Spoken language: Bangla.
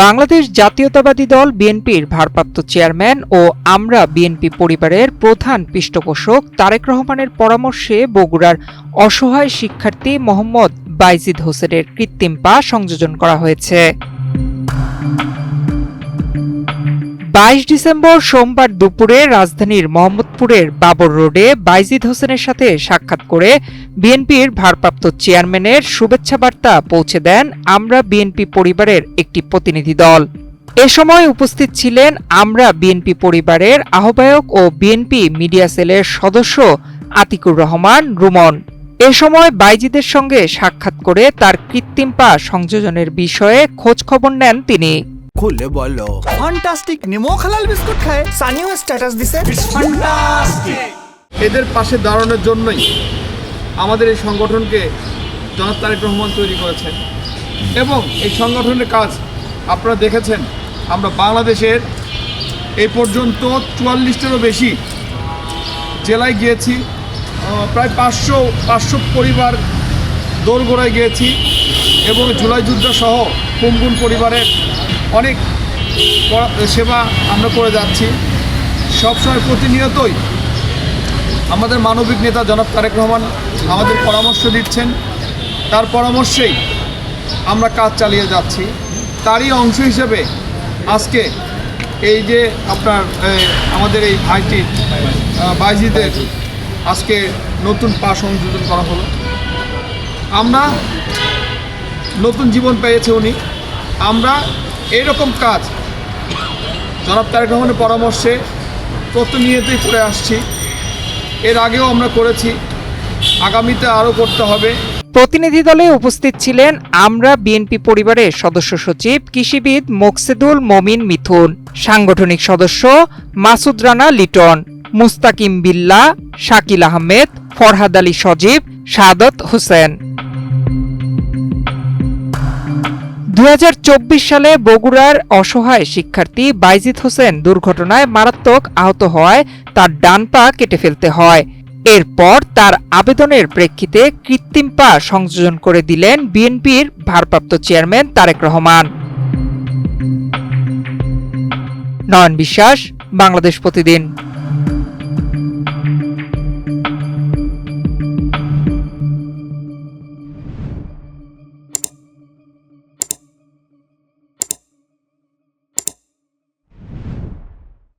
বাংলাদেশ জাতীয়তাবাদী দল বিএনপির ভারপ্রাপ্ত চেয়ারম্যান ও আমরা বিএনপি পরিবারের প্রধান পৃষ্ঠপোষক তারেক রহমানের পরামর্শে বগুড়ার অসহায় শিক্ষার্থী মোহাম্মদ বাইজিদ হোসেনের কৃত্রিম পা সংযোজন করা হয়েছে। 22 ডিসেম্বর সোমবার দুপুরে রাজধানীর মোহাম্মদপুরের বাবর রোডে বাইজিদ হোসেনের সাথে সাক্ষাৎ করে বিএনপির ভারপ্রাপ্ত চেয়ারম্যানের শুভেচ্ছা বার্তা পৌঁছে দেন আমরা বিএনপি পরিবারের একটি প্রতিনিধি দল। এ সময় উপস্থিত ছিলেন আমরা বিএনপি পরিবারের আহ্বায়ক ও বিএনপি মিডিয়া সেলের সদস্য আতিকুর রহমান রুমন। এ সময় বাইজিদের সঙ্গে সাক্ষাৎ করে তার কৃত্রিম পা সংযোজনের বিষয়ে খোঁজ খবর নেন তিনি। খুলে বলো ফ্যান্টাস্টিক নিমো খালাল বিস্কুট খায় সানিও স্ট্যাটাস দিছে ফ্যান্টাস্টিক। এদের পাশে দাঁড়ানোর জন্যই আমাদের এই সংগঠনকে জনাব তারেক রহমান তৈরি করেছেন এবং এই সংগঠনের কাজ আপনারা দেখেছেন। আমরা বাংলাদেশের এই পর্যন্ত 44টিরও বেশি জেলায় গিয়েছি, প্রায় 500 পরিবার দোরগোড়ায় গিয়েছি এবং জুলাই যুদ্ধ সহ কুমকুম পরিবারের অনেক সেবা আমরা করে যাচ্ছি। সবসময় প্রতিনিয়তই আমাদের মানবিক নেতা জনাব তারেক রহমান আমাদের পরামর্শ দিচ্ছেন, তার পরামর্শেই আমরা কাজ চালিয়ে যাচ্ছি। তারই অংশ হিসেবে আজকে এই যে আপনার আমাদের এই ভাইটির বাইজিদের আজকে নতুন পা সংযোজন করা হলো। আমরা নতুন জীবন পেয়েছে উনি। আমরা এইরকম কাজ জনাব তারেক রহমানের পরামর্শে প্রতিনিয়তই করে আসছি। এর আগেও আমরা করেছি, আগামীতে আরও করতে হবে। প্রতিনিধি দলে উপস্থিত ছিলেন আমরা বিএনপি পরিবারের সদস্য সচিব কৃষিবিদ মোকসেদুল মমিন মিথুন, সাংগঠনিক সদস্য মাসুদ রানা লিটন, মুস্তাকিম বিল্লাহ, শাকিল আহমেদ, ফরহাদ আলী সজীব, সাদত হোসেন। 2024 সালে বগুড়ার অসহায় শিক্ষার্থী বাইজিদ হোসেন দুর্ঘটনায় মারাত্মক আহত হওয়ায় তার ডান পা কেটে ফেলতে হয়। এরপর তার আবেদনের প্রেক্ষিতে কৃত্রিম পা সংযোজন করে দিলেন বিএনপির ভারপ্রাপ্ত চেয়ারম্যান তারেক রহমান। নয়ন বিশ্বাস, বাংলাদেশ প্রতিদিন।